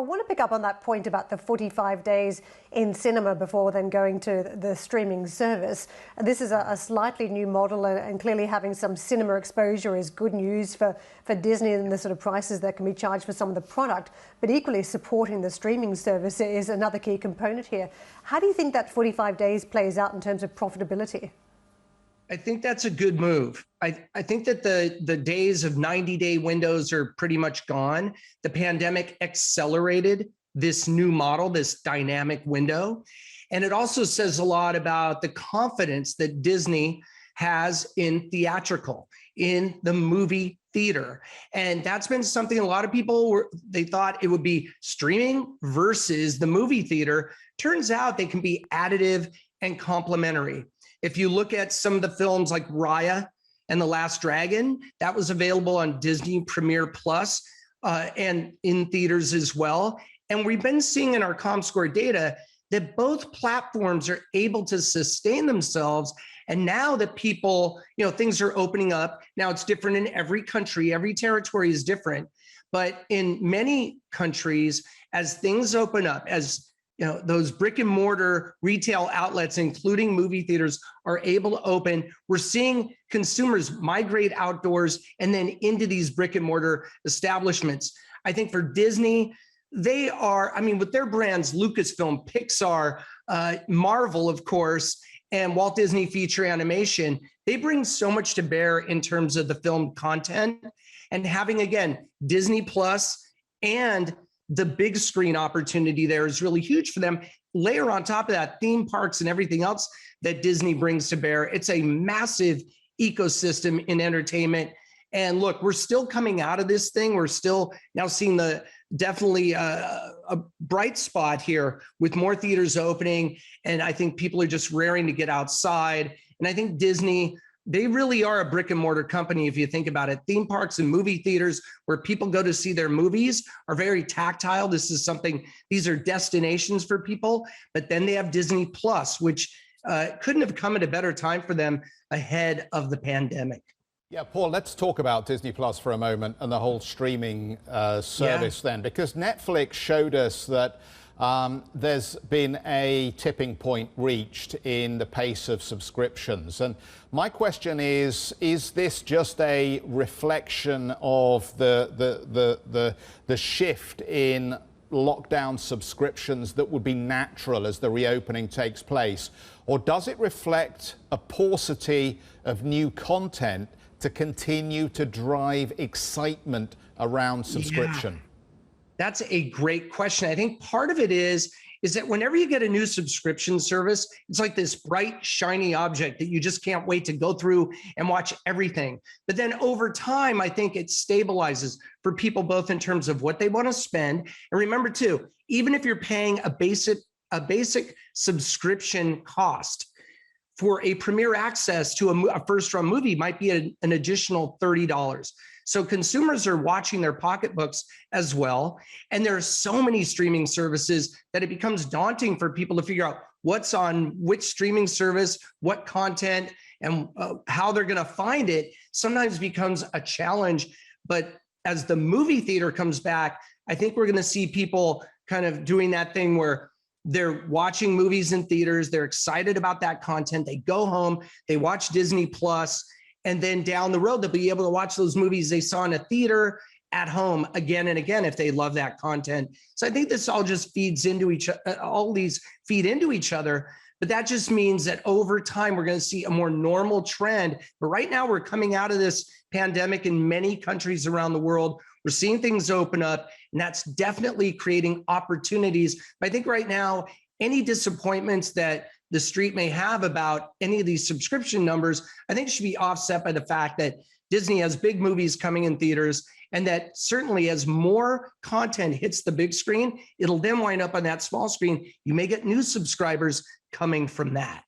want to pick up on that point about the 45 days in cinema before then going to the streaming service. This is a slightly new model, and clearly having some cinema exposure is good news for Disney and the sort of prices that can be charged for some of the product. But equally, supporting the streaming service is another key component here. How do you think that 45 days plays out in terms of profitability? I think that's a good move. I think that the days of 90-day windows are pretty much gone. The pandemic accelerated this new model, this dynamic window. And it also says a lot about the confidence that Disney has in theatrical, in the movie theater. And that's been something a lot of people they thought it would be streaming versus the movie theater. Turns out they can be additive and complementary. If you look at some of the films like Raya and The Last Dragon, that was available on Disney Premiere Plus and in theaters as well. And we've been seeing in our Comscore data that both platforms are able to sustain themselves. And now that people, things are opening up. Now it's different in every country, every territory is different. But in many countries, as things open up, as those brick and mortar retail outlets, including movie theaters, are able to open, we're seeing consumers migrate outdoors and then into these brick and mortar establishments. I think for Disney, they are, with their brands, Lucasfilm, Pixar, Marvel, of course, and Walt Disney Feature Animation, they bring so much to bear in terms of the film content. And having, again, Disney Plus and the big screen opportunity there is really huge for them. Layer on top of that theme parks and everything else that Disney brings to bear. It's a massive ecosystem in entertainment. And look, we're still coming out of this thing. We're still now seeing definitely a bright spot here with more theaters opening. And I think people are just raring to get outside. And I think Disney, they really are a brick and mortar company, if you think about it. Theme parks and movie theaters where people go to see their movies are very tactile. These are destinations for people. But then they have Disney Plus, which couldn't have come at a better time for them ahead of the pandemic. Yeah, Paul, let's talk about Disney Plus for a moment and the whole streaming service then, because Netflix showed us that there's been a tipping point reached in the pace of subscriptions. And my question is this just a reflection of the shift in lockdown subscriptions that would be natural as the reopening takes place? Or does it reflect a paucity of new content to continue to drive excitement around subscription? Yeah. That's a great question. I think part of it is that whenever you get a new subscription service, it's like this bright, shiny object that you just can't wait to go through and watch everything. But then over time, I think it stabilizes for people, both in terms of what they want to spend. And remember too, even if you're paying a basic subscription cost for a premiere access to a first-run movie might be an additional $30. So consumers are watching their pocketbooks as well. And there are so many streaming services that it becomes daunting for people to figure out what's on which streaming service, what content, and how they're going to find it sometimes becomes a challenge. But as the movie theater comes back, I think we're going to see people kind of doing that thing where they're watching movies in theaters. They're excited about that content. They go home, they watch Disney Plus, and then down the road, they'll be able to watch those movies they saw in a theater at home again and again if they love that content. So I think this all just feeds into all these feed into each other. But that just means that over time, we're going to see a more normal trend. But right now, we're coming out of this pandemic in many countries around the world. We're seeing things open up, and that's definitely creating opportunities. But I think right now, any disappointments that the street may have about any of these subscription numbers, I think should be offset by the fact that Disney has big movies coming in theaters, and that certainly as more content hits the big screen, it'll then wind up on that small screen. You may get new subscribers coming from that.